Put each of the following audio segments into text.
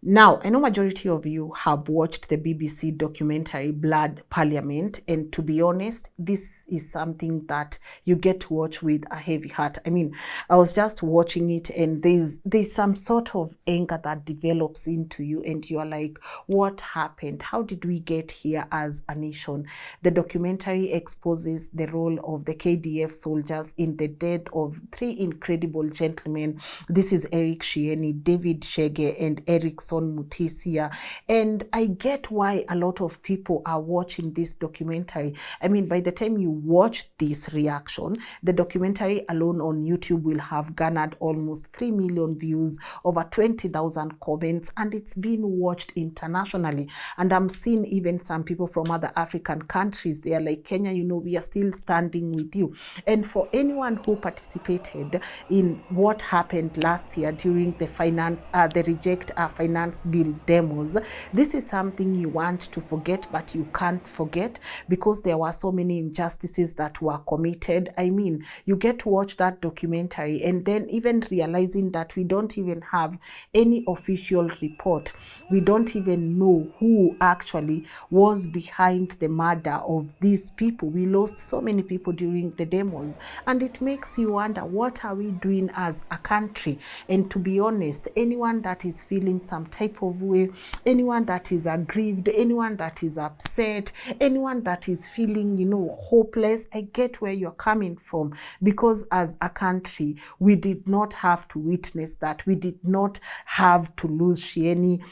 Now, I know majority of you have watched the BBC documentary Blood Parliament, and to be honest, this is something that you get to watch with a heavy heart. I mean, I was just watching it, and there's some sort of anger that develops into you, and you are like, what happened? How did we get here as a nation? The documentary exposes the role of the KDF soldiers in the death of three incredible gentlemen. This is Eric Shieni, David Shege, and Erickson Mutisia. And I get why a lot of people are watching this documentary. I mean, by the time you watch this reaction, the documentary alone on YouTube will have garnered almost 3 million views, over 20,000 comments, and it's been watched internationally. And I'm seeing even some people from other African countries, they are like, Kenya, you know, we are still standing with you. And for anyone who participated in what happened last year during the Reject Finance Bill demos, this is something you want to forget, but you can't forget because there were so many injustices that were committed. I mean, you get to watch that documentary and then even realizing that we don't even have any official report. We don't even know who actually was behind the murder of these people. We lost so many people during the demos, and it makes you wonder, what are we doing as a country? And to be honest, anyone that is feeling some type of way, anyone that is aggrieved, anyone that is upset, anyone that is feeling, you know, hopeless, I get where you're coming from, because as a country, we did not have to witness that. We did not have to lose Shieni.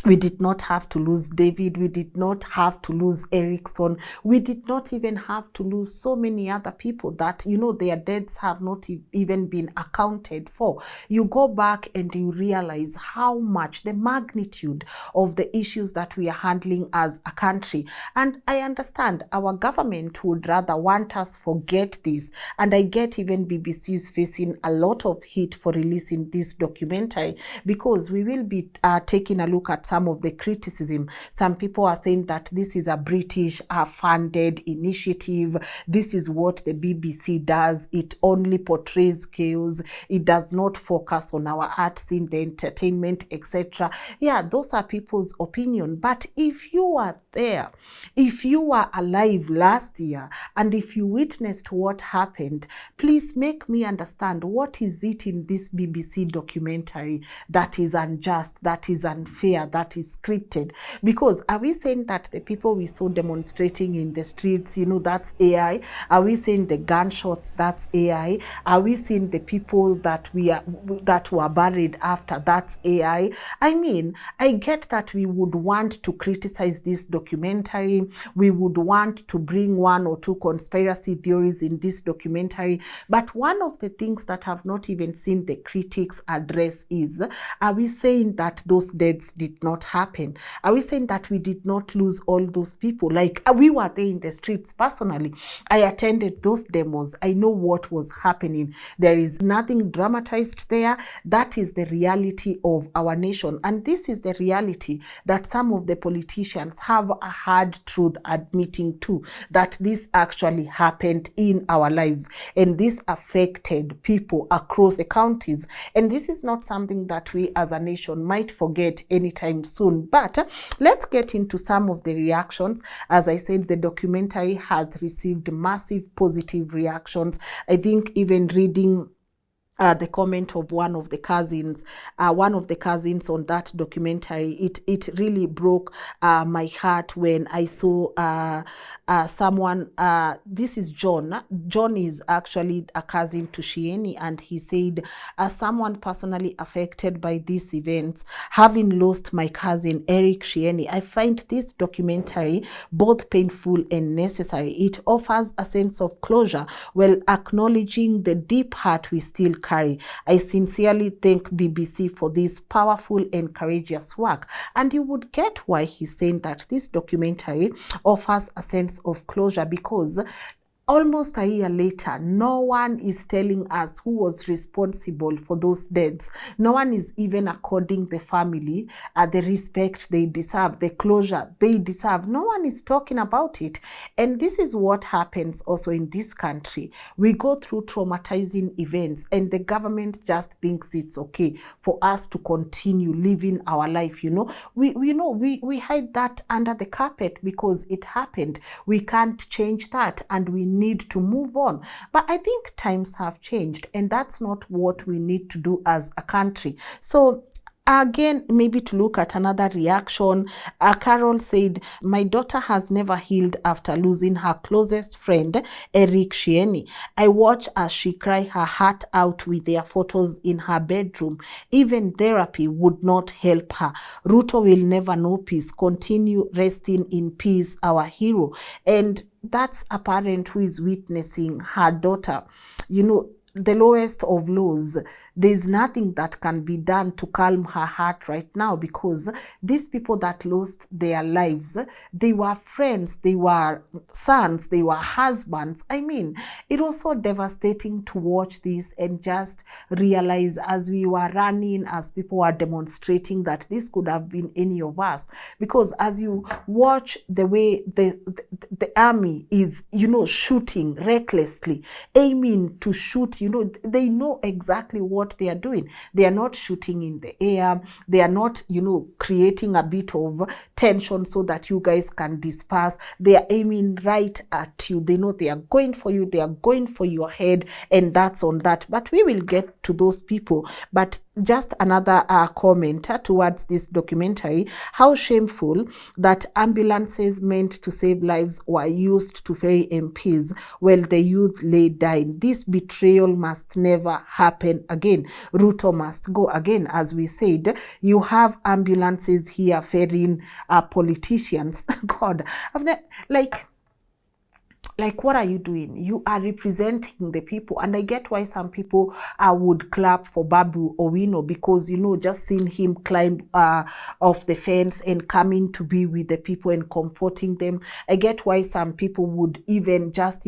We did not have to lose David. We did not have to lose Erickson. We did not even have to lose so many other people that, you know, their deaths have not even been accounted for. You go back and you realize how much, the magnitude of the issues that we are handling as a country. And I understand our government would rather want us forget this. And I get even BBC is facing a lot of heat for releasing this documentary, because we will be taking a look at some of the criticism. Some people are saying that this is a British funded initiative. This is what the BBC does. It only portrays chaos. It does not focus on our art scene, the entertainment, etc. Yeah, those are people's opinion. But if you are there, if you were alive last year, and if you witnessed what happened, please make me understand, what is it in this BBC documentary that is unjust, that is unfair, that is scripted? Because are we saying that the people we saw demonstrating in the streets, you know, that's AI? Are we saying the gunshots, that's AI? Are we seeing the people that were buried after, that's AI? I mean, I get that we would want to criticize this documentary. We would want to bring one or two conspiracy theories in this documentary. But one of the things that I've not even seen the critics address is, are we saying that those deaths did not happen? Are we saying that we did not lose all those people? Like, we were there in the streets. Personally, I attended those demos. I know what was happening. There is nothing dramatized there. That is the reality of our nation. And this is the reality that some of the politicians have a hard truth admitting to, that this actually happened in our lives. And this affected people across the counties. And this is not something that we as a nation might forget anytime soon. But let's get into some of the reactions. As I said, the documentary has received massive positive reactions. I think even reading the comment of one of the cousins on that documentary, it really broke my heart when I saw someone, this is John. John is actually a cousin to Shieni, and he said, as someone personally affected by these events, having lost my cousin Eric Shieni, I find this documentary both painful and necessary. It offers a sense of closure while acknowledging the deep hurt we still carry. I sincerely thank BBC for this powerful and courageous work. And you would get why he's saying that this documentary offers a sense of closure, because almost a year later, no one is telling us who was responsible for those deaths. No one is even according the family the respect they deserve, the closure they deserve. No one is talking about it. And this is what happens also in this country. We go through traumatizing events and the government just thinks it's okay for us to continue living our life. We hide that under the carpet because it happened. We can't change that and we need to move on. But I think times have changed, and that's not what we need to do as a country. So again, maybe to look at another reaction, Carol said, my daughter has never healed after losing her closest friend, Eric Shieni. I watch as she cry her heart out with their photos in her bedroom. Even therapy would not help her. Ruto will never know peace. Continue resting in peace, our hero. And that's a parent who is witnessing her daughter, the lowest of lows. There's nothing that can be done to calm her heart right now, because these people that lost their lives, they were friends, they were sons, they were husbands. I mean, it was so devastating to watch this and just realize as we were running, as people were demonstrating, that this could have been any of us. Because as you watch the way the army is, shooting recklessly, aiming to shoot, they know exactly what they are doing. They are not shooting in the air. They are not, creating a bit of tension so that you guys can disperse. They are aiming right at you. They know they are going for you. They are going for your head, and that's on that. But we will get to those people. But just another comment towards this documentary: how shameful that ambulances meant to save lives were used to ferry MPs while the youth lay dying. This betrayal must never happen again. Ruto must go again. As we said, you have ambulances here ferrying politicians. God, what are you doing? You are representing the people. And I get why some people would clap for Babu Owino, because, just seeing him climb off the fence and coming to be with the people and comforting them. I get why some people would even just,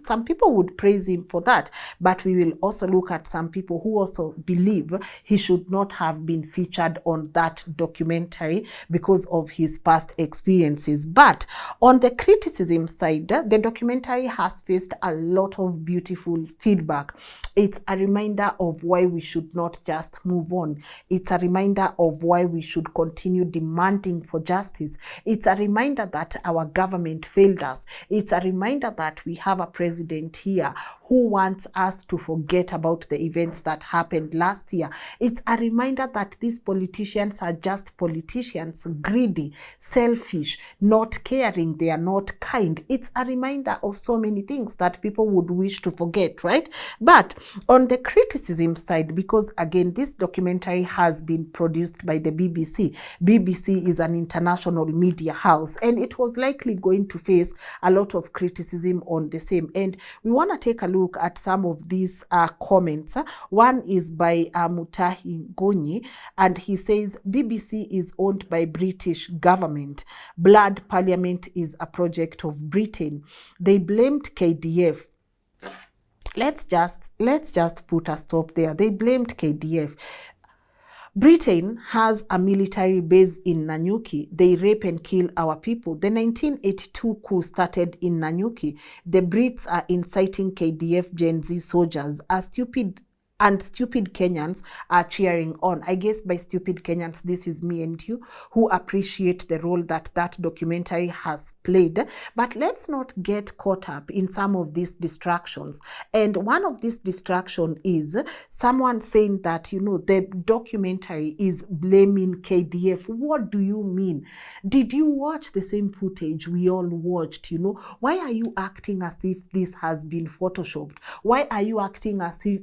some people would praise him for that. But we will also look at some people who also believe he should not have been featured on that documentary because of his past experiences. But on the criticism side, the documentary has faced a lot of beautiful feedback. It's a reminder of why we should not just move on. It's a reminder of why we should continue demanding for justice. It's a reminder that our government failed us. It's a reminder that we have a president here who wants us to forget about the events that happened last year. It's a reminder that these politicians are just politicians, greedy, selfish, not caring, they are not kind. It's a reminder of so many things that people would wish to forget, right? But on the criticism side, because again, this documentary has been produced by the BBC. BBC is an international media house, and it was likely going to face a lot of criticism on the same. And we want to take a look at some of these comments. One is by Mutahi Gonyi, and he says, BBC is owned by British government. Blood Parliament is a project of Britain. They blamed KDF. Let's just put a stop there. They blamed KDF. Britain has a military base in Nanyuki. They rape and kill our people. The 1982 coup started in Nanyuki. The Brits are inciting KDF Gen Z soldiers. Stupid Kenyans are cheering on. I guess by stupid Kenyans, this is me and you, who appreciate the role that that documentary has played. But let's not get caught up in some of these distractions. And one of these distractions is someone saying that, the documentary is blaming KDF. What do you mean? Did you watch the same footage we all watched? Why are you acting as if this has been photoshopped? Why are you acting as if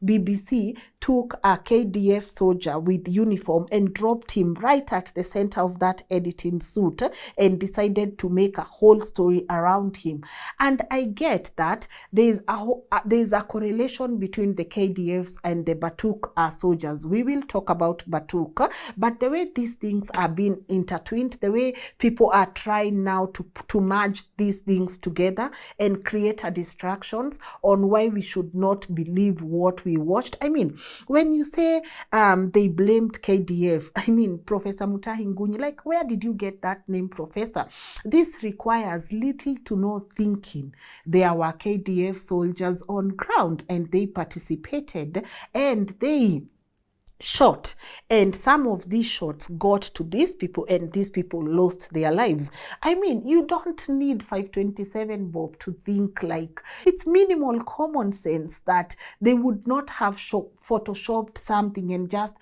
BBC took a KDF soldier with uniform and dropped him right at the center of that editing suite and decided to make a whole story around him. And I get that there's a correlation between the KDFs and the Batuk soldiers. We will talk about Batuk, but the way these things are being intertwined, the way people are trying now to merge these things together and create a distractions on why we should not believe what we watched. I mean, when you say they blamed KDF, I mean, Professor Mutahi Ngugi, like, where did you get that name, Professor? This requires little to no thinking. There were KDF soldiers on ground and they participated and they shot, and some of these shots got to these people and these people lost their lives. I mean, you don't need 527 Bob to think, like, it's minimal common sense that they would not have photoshopped something and just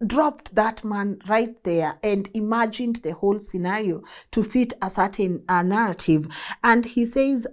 dropped that man right there and imagined the whole scenario to fit a certain narrative. And he says,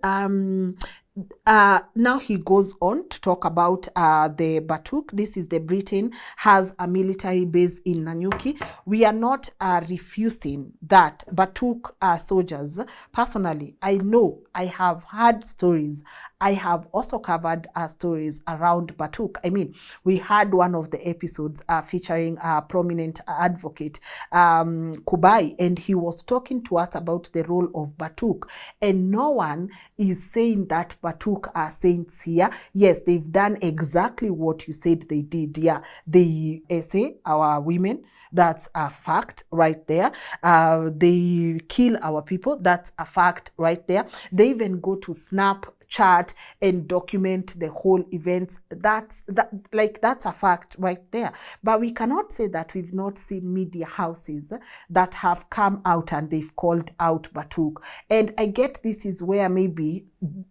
now he goes on to talk about the Batuk. This is the Britain has a military base in Nanyuki. We are not refusing that Batuk soldiers. Personally, I know I have heard stories. I have also covered stories around Batuk. I mean, we had one of the episodes featuring a prominent advocate, Kubai, and he was talking to us about the role of Batuk. And no one is saying that Batuk are saints here. Yes, they've done exactly what you said they did. Yeah, they say our women. That's a fact right there. They kill our people. That's a fact right there. They even go to Snapchat and document the whole events. That's a fact right there. But we cannot say that we've not seen media houses that have come out and they've called out Batuk. And I get this is where maybe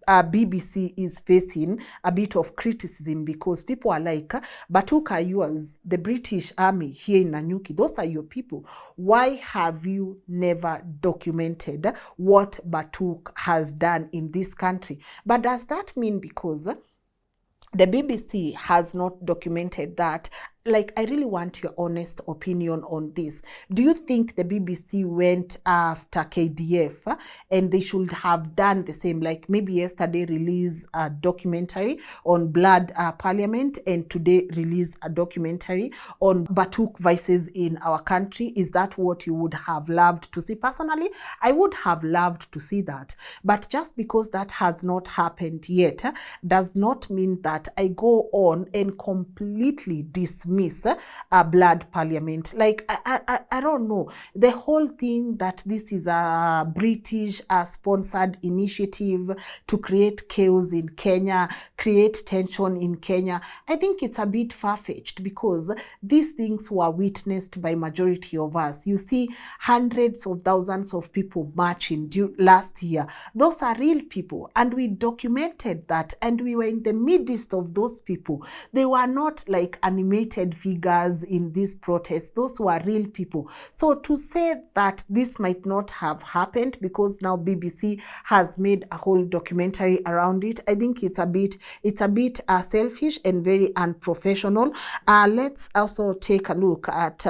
BBC is facing a bit of criticism, because people are like, Batuk are yours, the British Army here in Nanyuki, those are your people. Why have you never documented what Batuk has done in this country? But does that mean because the BBC has not documented that? Like, I really want your honest opinion on this. Do you think the BBC went after KDF and they should have done the same? Like, maybe yesterday release a documentary on Blood Parliament and today release a documentary on Batuk vices in our country. Is that what you would have loved to see? Personally, I would have loved to see that. But just because that has not happened yet does not mean that I go on and completely dismiss a Blood Parliament. Like, I don't know. The whole thing that this is a British sponsored initiative to create chaos in Kenya, create tension in Kenya, I think it's a bit far-fetched, because these things were witnessed by majority of us. You see hundreds of thousands of people marching last year. Those are real people, and we documented that, and we were in the midst of those people. They were not like animated figures in these protests. Those were real people. So to say that this might not have happened because now BBC has made a whole documentary around it, I think it's a bit selfish and very unprofessional. Let's also take a look at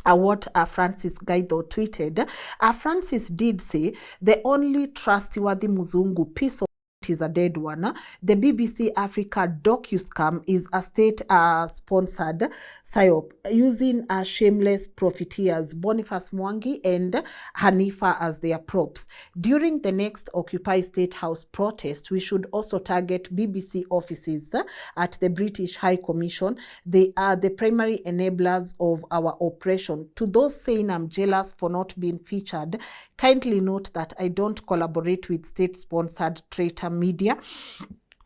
what Francis Gaido tweeted. Francis did say, the only trustworthy Muzungu piece of is a dead one. The BBC Africa docu-scam is a state-sponsored psyop using shameless profiteers Boniface Mwangi and Hanifa as their props. During the next Occupy State House protest, we should also target BBC offices at the British High Commission. They are the primary enablers of our oppression. To those saying I'm jealous for not being featured, kindly note that I don't collaborate with state-sponsored traitor media.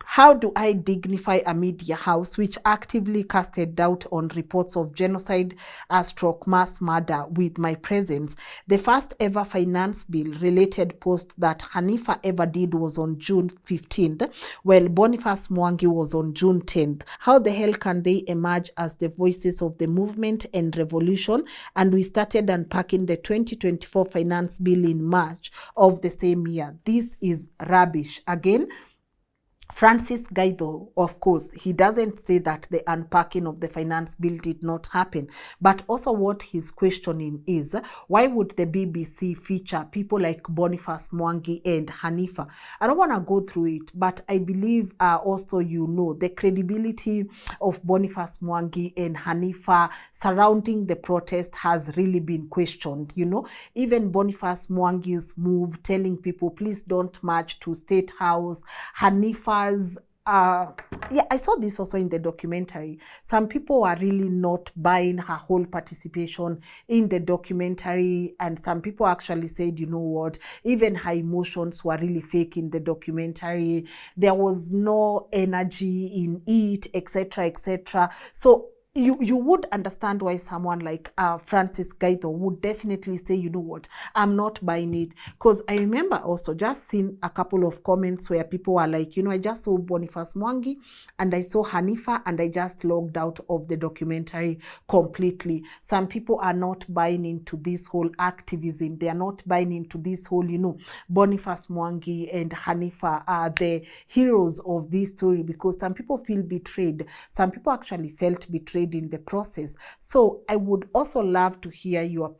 How do I dignify a media house which actively casted doubt on reports of genocide, stroke mass murder with my presence? The first ever finance bill related post that Hanifa ever did was on June 15th, while Boniface Mwangi was on June 10th. How the hell can they emerge as the voices of the movement and revolution? And we started unpacking the 2024 finance bill in March of the same year. This is rubbish. Again, Francis Gaido, of course, he doesn't say that the unpacking of the finance bill did not happen, but also what he's questioning is, why would the BBC feature people like Boniface Mwangi and Hanifa? I don't want to go through it, but I believe also, the credibility of Boniface Mwangi and Hanifa surrounding the protest has really been questioned. Even Boniface Mwangi's move telling people, please don't march to State House, Hanifa I saw this also in the documentary. Some people are really not buying her whole participation in the documentary, and some people actually said, even her emotions were really fake in the documentary. There was no energy in it, etc., etc. So you would understand why someone like Francis Gaido would definitely say, I'm not buying it. Because I remember also just seeing a couple of comments where people were like, I just saw Boniface Mwangi and I saw Hanifa and I just logged out of the documentary completely. Some people are not buying into this whole activism. They are not buying into this whole, Boniface Mwangi and Hanifa are the heroes of this story, because some people feel betrayed. Some people actually felt betrayed in the process. So I would also love to hear your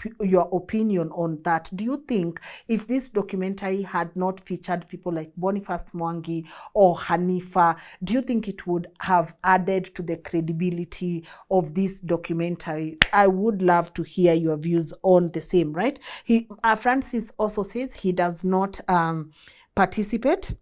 opinion on that. Do you think if this documentary had not featured people like Boniface Mwangi or Hanifa, do you think it would have added to the credibility of this documentary? I would love to hear your views on the same, right? Francis also says he does not participate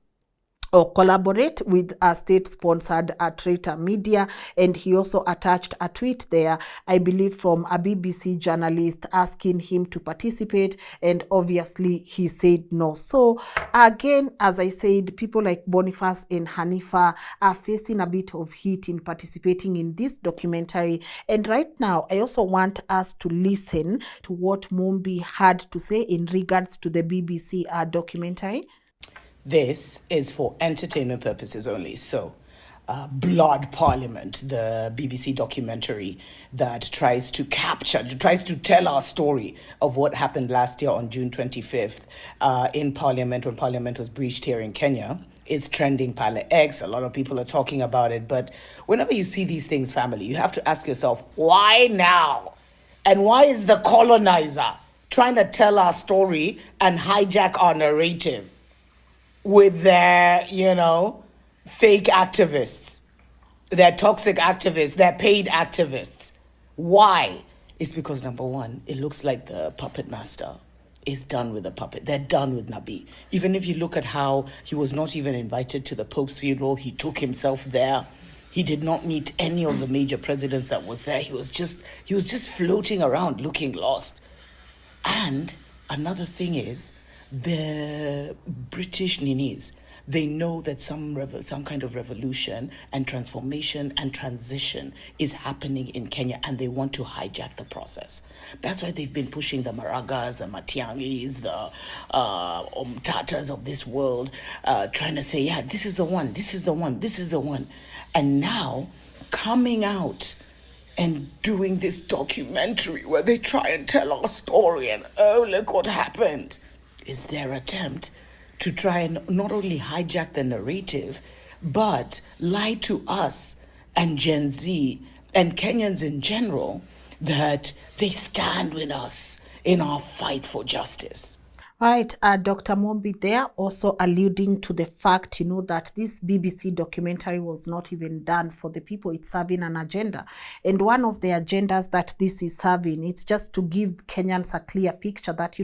or collaborate with a state-sponsored traitor media. And he also attached a tweet there, I believe from a BBC journalist asking him to participate, and obviously he said no. So again, as I said, people like Boniface and Hanifa are facing a bit of heat in participating in this documentary. And right now, I also want us to listen to what Mumbi had to say in regards to the BBC documentary. This is for entertainment purposes only. So, Blood Parliament, the BBC documentary that tries to tell our story of what happened last year on June 25th in Parliament, when Parliament was breached here in Kenya, is trending Pale X. A lot of people are talking about it. But whenever you see these things, family, you have to ask yourself, why now? And why is the colonizer trying to tell our story and hijack our narrative with their, fake activists, their toxic activists, their paid activists? Why? It's because, number one, it looks like the puppet master is done with the puppet. They're done with Nabi. Even if you look at how he was not even invited to the Pope's funeral, he took himself there. He did not meet any of the major presidents that was there. He was just floating around looking lost. And another thing is, the British ninis, they know that some kind of revolution and transformation and transition is happening in Kenya, and they want to hijack the process. That's why they've been pushing the Maragas, the Matiangis, the Tatas of this world, trying to say, yeah, this is the one, this is the one, this is the one. And now coming out and doing this documentary where they try and tell our story and, oh, look what happened, is their attempt to try and not only hijack the narrative, but lie to us and Gen Z and Kenyans in general that they stand with us in our fight for justice. Right, Dr. Mombi there also alluding to the fact, that this BBC documentary was not even done for the people. It's serving an agenda. And one of the agendas that this is serving, it's just to give Kenyans a clear picture that,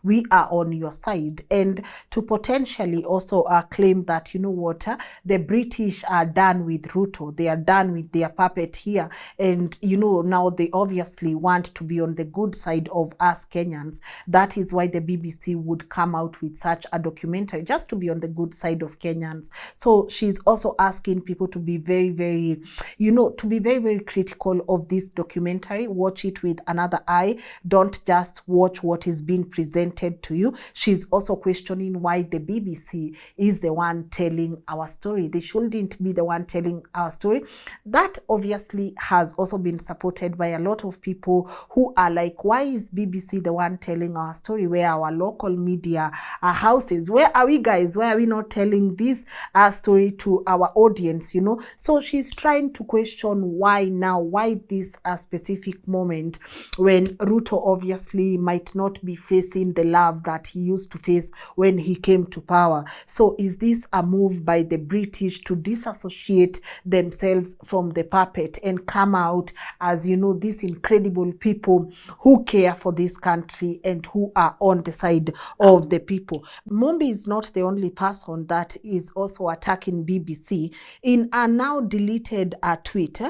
we are on your side. And to potentially also claim that, the British are done with Ruto. They are done with their puppet here. And, now they obviously want to be on the good side of us Kenyans. That is why the BBC would come out with such a documentary, just to be on the good side of Kenyans. So she's also asking people to be very, very, to be very, very critical of this documentary. Watch it with another eye. Don't just watch what is being presented to you. She's also questioning why the BBC is the one telling our story. They shouldn't be the one telling our story. That obviously has also been supported by a lot of people who are like, why is BBC the one telling our story where our local media houses. Where are we, guys? Why are we not telling this story to our audience, you know? So she's trying to question why now, why this specific moment when Ruto obviously might not be facing the love that he used to face when he came to power. So is this a move by the British to disassociate themselves from the puppet and come out as, you know, these incredible people who care for this country and who are on the side of the people? Mumbi is not the only person that is also attacking BBC. In a now deleted tweet,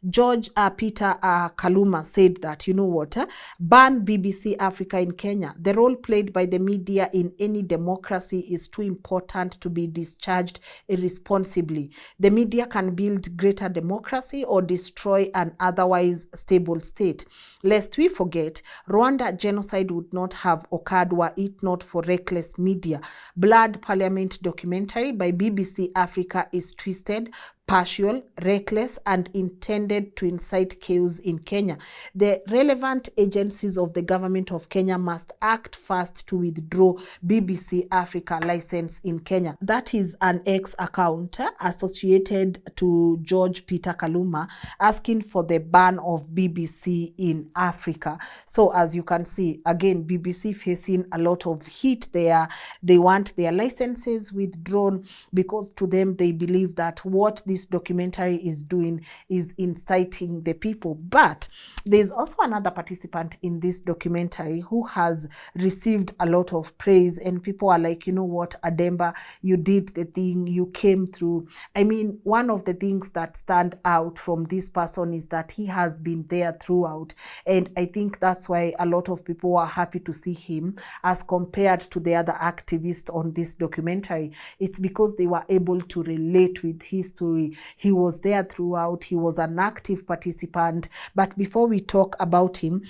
George Peter Kaluma said that, you know what, ban BBC Africa in Kenya. The role played by the media in any democracy is too important to be discharged irresponsibly. The media can build greater democracy or destroy an otherwise stable state. Lest we forget, Rwanda genocide would not have occurred were it not for reckless media. Blood Parliament documentary by BBC Africa is twisted, partial, reckless, and intended to incite chaos in Kenya. The relevant agencies of the government of Kenya must act fast to withdraw BBC Africa license in Kenya. That is an X account associated to George Peter Kaluma asking for the ban of BBC in Africa. So as you can see, again, BBC facing a lot of heat there. They want their licenses withdrawn because to them they believe that what this documentary is doing is inciting the people. But there's also another participant in this documentary who has received a lot of praise, and people are like, you know what, Ademba, you did the thing, you came through. I mean, one of the things that stand out from this person is that he has been there throughout, and I think that's why a lot of people are happy to see him as compared to the other activists on this documentary. It's because they were able to relate with his story. He was there throughout. He was an active participant. But before we talk about him,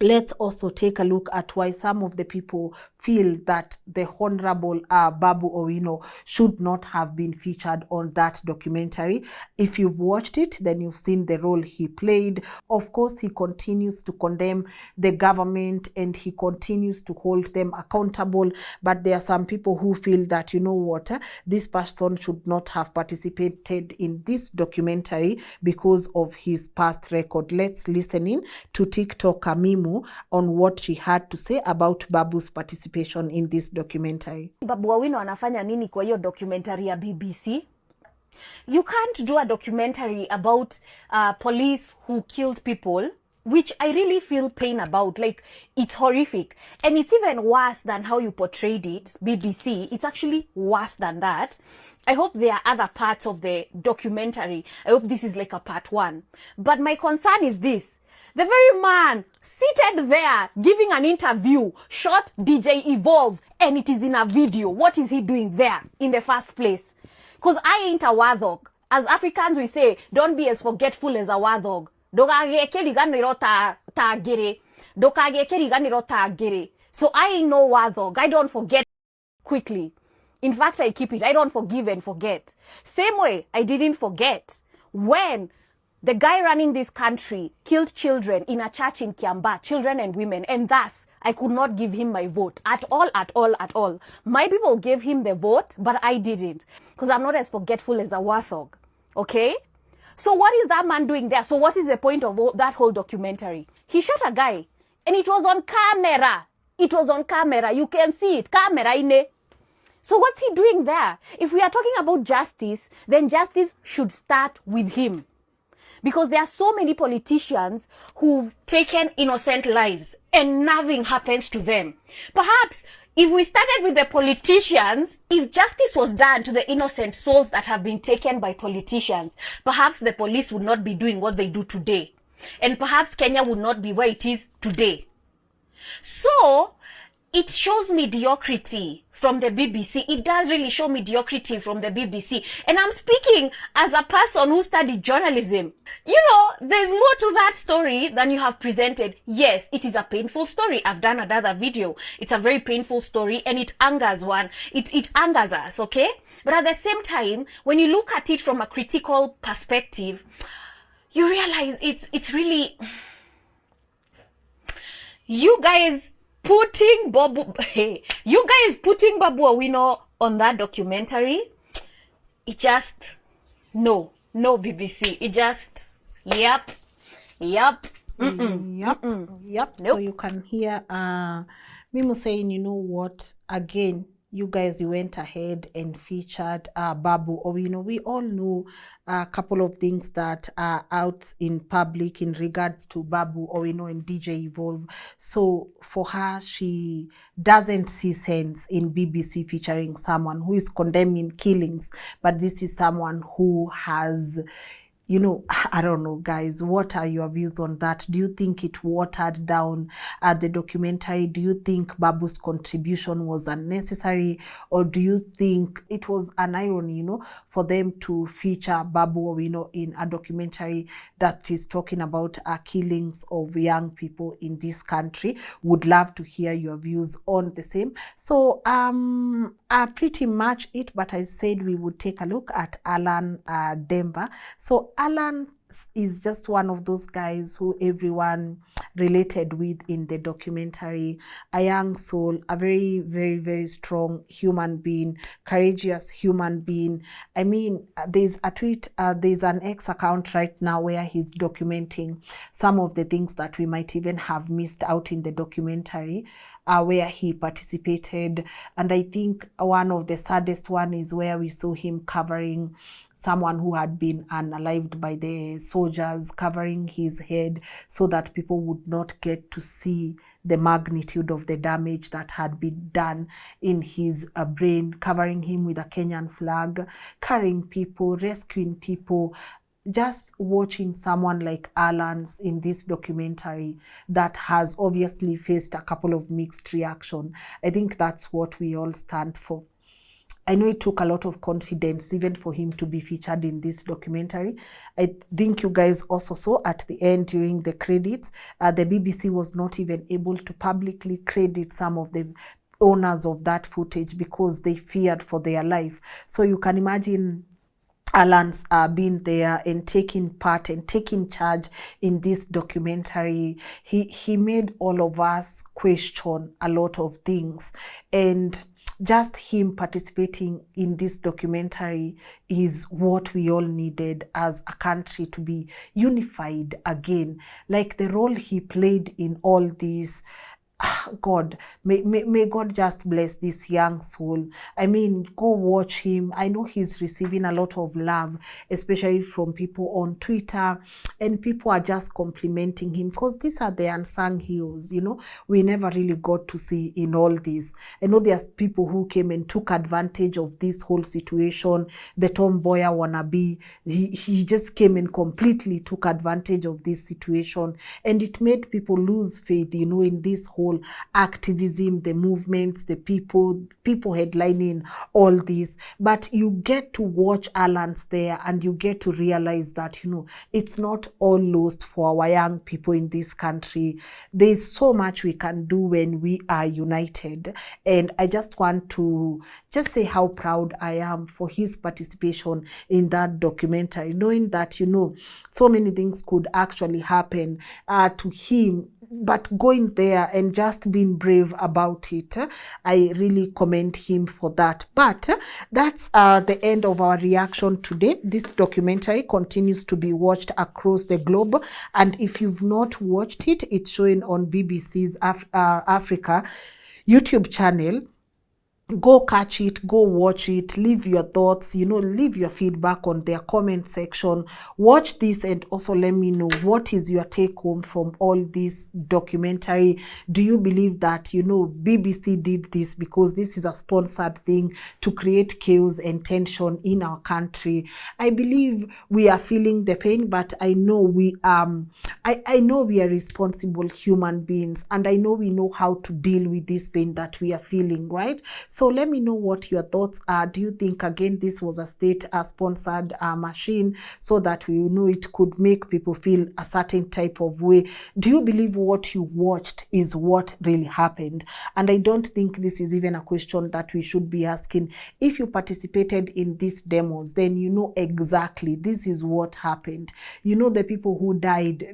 let's also take a look at why some of the people feel that the Honorable Babu Owino should not have been featured on that documentary. If you've watched it, then you've seen the role he played. Of course, he continues to condemn the government and he continues to hold them accountable. But there are some people who feel that, you know what, this person should not have participated in this documentary because of his past record. Let's listen in to TikToker Mimu on what she had to say about Babu's participation in this documentary. Babu Owino anafanya nini kwa hiyo documentary ya BBC? You can't do a documentary about police who killed people, which I really feel pain about. Like, it's horrific. And it's even worse than how you portrayed it, BBC. It's actually worse than that. I hope there are other parts of the documentary. I hope this is like a part one. But my concern is this. The very man seated there giving an interview shot DJ Evolve, and it is in a video. What is he doing there in the first place? Because I ain't a warthog. As Africans we say, don't be as forgetful as a warthog. So I ain't no warthog. I don't forget quickly. In fact, I keep it. I don't forgive and forget. Same way, I didn't forget when the guy running this country killed children in a church in Kiambaa, children and women, and thus I could not give him my vote at all, at all, at all. My people gave him the vote, but I didn't, because I'm not as forgetful as a warthog, okay? So what is that man doing there? So what is the point of that whole documentary? He shot a guy, and it was on camera. It was on camera. You can see it. Camera ine. So what's he doing there? If we are talking about justice, then justice should start with him. Because there are so many politicians who've taken innocent lives and nothing happens to them. Perhaps if we started with the politicians, if justice was done to the innocent souls that have been taken by politicians, perhaps the police would not be doing what they do today. And perhaps Kenya would not be where it is today. So it shows mediocrity from the BBC. It does really show mediocrity from the BBC. And I'm speaking as a person who studied journalism. You know, there's more to that story than you have presented. Yes, it is a painful story. I've done another video. It's a very painful story and it angers one. It angers us, okay? But at the same time, when you look at it from a critical perspective, you realize it's really... You guys putting Babu, hey, you guys putting Babu Owino on that documentary, it just, no, BBC. It just, yep. Yep. So Nope. you can hear Mimo saying, you know what, again, you guys, you went ahead and featured Babu Owino. We all know a couple of things that are out in public in regards to Babu Owino and DJ Evolve. So for her, she doesn't see sense in BBC featuring someone who is condemning killings, but this is someone who has, you know, I don't know, guys, what are your views on that? Do you think it watered down the documentary? Do you think Babu's contribution was unnecessary? Or do you think it was an irony, you know, for them to feature Babu Owino in a documentary that is talking about killings of young people in this country? Would love to hear your views on the same. So pretty much it, but I said we would take a look at Alan Denver. So Alan is just one of those guys who everyone related with in the documentary. A young soul, a very, very, very strong human being, courageous human being. I mean, there's a tweet, there's an X account right now where he's documenting some of the things that we might even have missed out in the documentary where he participated. And I think one of the saddest one is where we saw him covering someone who had been unalived by the soldiers, covering his head so that people would not get to see the magnitude of the damage that had been done in his brain, covering him with a Kenyan flag, carrying people, rescuing people. Just watching someone like Alan's in this documentary that has obviously faced a couple of mixed reaction. I think that's what we all stand for. I know it took a lot of confidence even for him to be featured in this documentary. I think you guys also saw at the end during the credits, the BBC was not even able to publicly credit some of the owners of that footage because they feared for their life. So you can imagine Alan's being there and taking part and taking charge in this documentary. He made all of us question a lot of things, and just him participating in this documentary is what we all needed as a country to be unified again. Like the role he played in all this, God, may God just bless this young soul. I mean, go watch him. I know he's receiving a lot of love, especially from people on Twitter, and people are just complimenting him because these are the unsung heroes, you know, we never really got to see in all this. I know there's people who came and took advantage of this whole situation. The Tom Boyer wannabe, he just came and completely took advantage of this situation, and it made people lose faith, you know, in this whole activism, the movements, the people headlining all this. But you get to watch Alan's there and you get to realize that, you know, it's not all lost for our young people in this country. There's so much we can do when we are united. And I just want to just say how proud I am for his participation in that documentary, knowing that, you know, so many things could actually happen to him, but going there and just being brave about it, I really commend him for that. But that's the end of our reaction today. This documentary continues to be watched across the globe, and if you've not watched it, it's showing on BBC's Africa YouTube channel. Go catch it, go watch it, leave your thoughts, you know, leave your feedback on their comment section. Watch this and also let me know what is your take home from all this documentary. Do you believe that, you know, BBC did this because this is a sponsored thing to create chaos and tension in our country? I believe we are feeling the pain, but I know we I know we are responsible human beings, and I know we know how to deal with this pain that we are feeling, right? So let me know what your thoughts are. Do you think, again, this was a state-sponsored machine so that we know it could make people feel a certain type of way? Do you believe what you watched is what really happened? And I don't think this is even a question that we should be asking. If you participated in these demos, then you know exactly this is what happened. You know the people who died.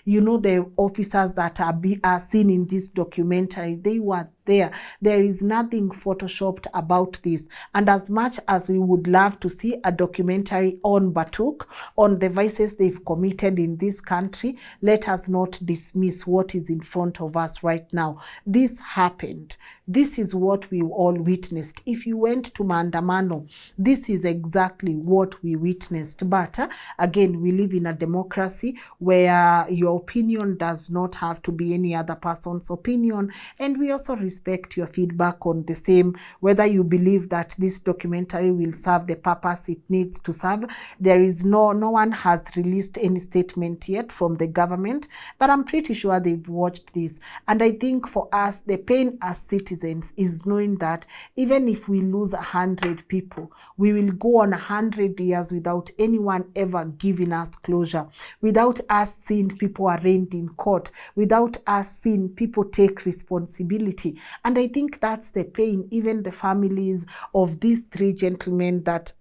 You know the officers that are seen in this documentary. They were there. There is nothing photoshopped about this. And as much as we would love to see a documentary on Batuk, on the vices they've committed in this country, let us not dismiss what is in front of us right now. This happened. This is what we all witnessed. If you went to Maandamano, this is exactly what we witnessed. But again, we live in a democracy where your opinion does not have to be any other person's opinion. And we also respect your feedback on the same, whether you believe that this documentary will serve the purpose it needs to serve. There is no one has released any statement yet from the government, but I'm pretty sure they've watched this. And I think for us, the pain as citizens is knowing that even if we lose 100 people, we will go on 100 years without anyone ever giving us closure, without us seeing people arraigned in court, without us seeing people take responsibility. And I think that's the pain. Even the families of these three gentlemen that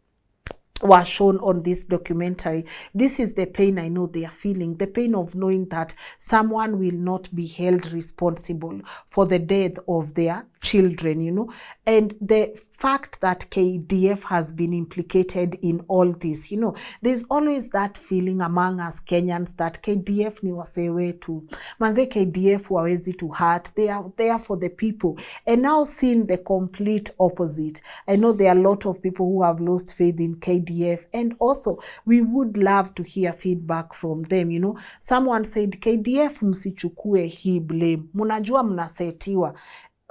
were shown on this documentary, this is the pain I know they are feeling, the pain of knowing that someone will not be held responsible for the death of their children, you know, and the fact that KDF has been implicated in all this, you know, there's always that feeling among us Kenyans that KDF ni wasewe tu, manze KDF wawezi to hurt, they are there for the people. And now seeing the complete opposite, I know there are a lot of people who have lost faith in KDF, and also we would love to hear feedback from them, you know. Someone said, KDF msichukue hii blame, munajua mnasetiwa.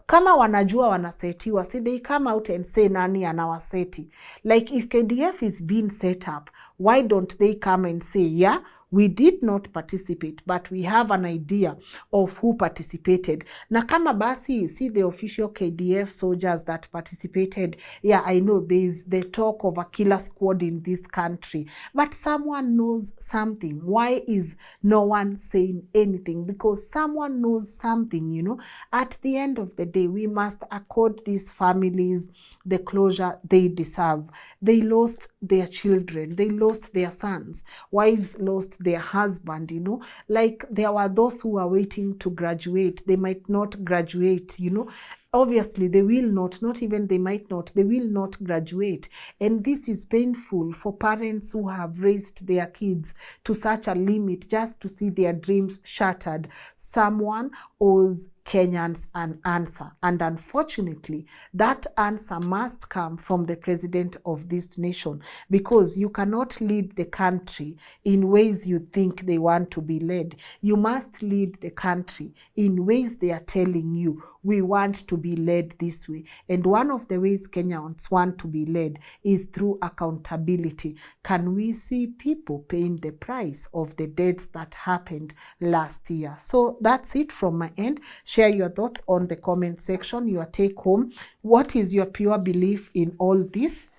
Kama wanajua wanasetiwa, see, they come out and say nani anawaseti. Like if KDF is being set up, why don't they come and say, yeah, we did not participate, but we have an idea of who participated. Na kama basi, see the official KDF soldiers that participated. Yeah, I know there is the talk of a killer squad in this country, but someone knows something. Why is no one saying anything? Because someone knows something, you know. At the end of the day, we must accord these families the closure they deserve. They lost their children. They lost their sons. Wives lost their husband, you know. Like there were those who are waiting to graduate. They might not graduate, you know. Obviously, they will not even they might not, they will not graduate. And this is painful for parents who have raised their kids to such a limit just to see their dreams shattered. Someone owes Kenyans an answer. And unfortunately, that answer must come from the president of this nation, because you cannot lead the country in ways you think they want to be led. You must lead the country in ways they are telling you, we want to be led this way. And one of the ways Kenyans want to be led is through accountability. Can we see people paying the price of the deaths that happened last year? So that's it from my end. Share your thoughts on the comment section, your take home. What is your pure belief in all this?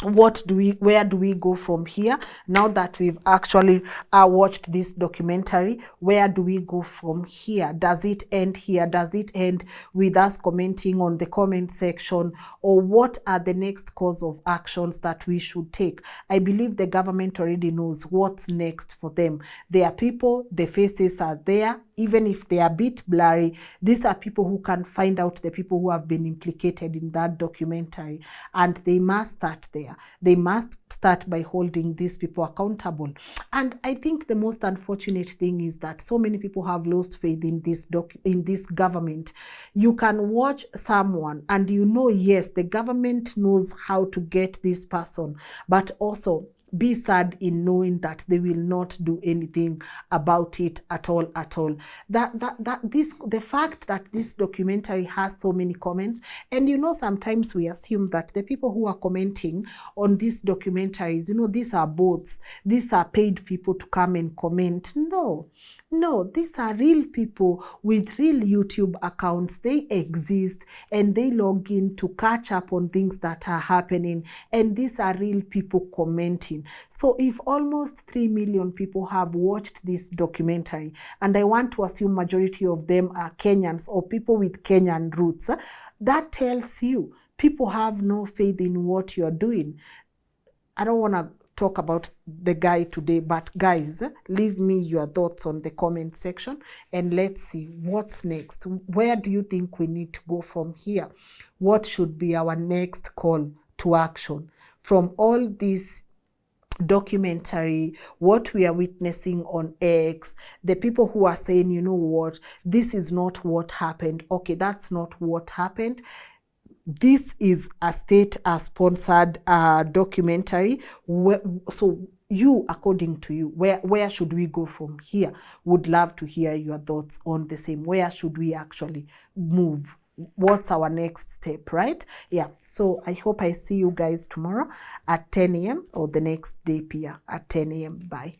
Where do we go from here now that we've actually watched this documentary? Where do we go from here? Does it end here? Does it end with us commenting on the comment section? Or what are the next course of actions that we should take? I believe the government already knows what's next for them. They are people, the faces are there. Even if they are a bit blurry, these are people who can find out the people who have been implicated in that documentary. And they must start there. They must start by holding these people accountable. And I think the most unfortunate thing is that so many people have lost faith in this government. You can watch someone and you know, yes, the government knows how to get this person, but also be sad in knowing that they will not do anything about it at all. The fact that this documentary has so many comments, and you know, sometimes we assume that the people who are commenting on these documentaries, you know, these are bots, these are paid people to come and comment. No, No, these are real people with real YouTube accounts. They exist and they log in to catch up on things that are happening. And these are real people commenting. So if almost 3 million people have watched this documentary, and I want to assume majority of them are Kenyans or people with Kenyan roots, that tells you people have no faith in what you're doing. I don't want to talk about the guy today, but guys, leave me your thoughts on the comment section and let's see what's next. Where do you think we need to go from here? What should be our next call to action from all this documentary, what we are witnessing on X, the people who are saying, you know what, this is not what happened. Okay, that's not what happened. This is a state-sponsored documentary. So you, according to you, where should we go from here? Would love to hear your thoughts on the same. Where should we actually move? What's our next step, right? Yeah, so I hope I see you guys tomorrow at 10 a.m. or the next day, Pia, at 10 a.m. Bye.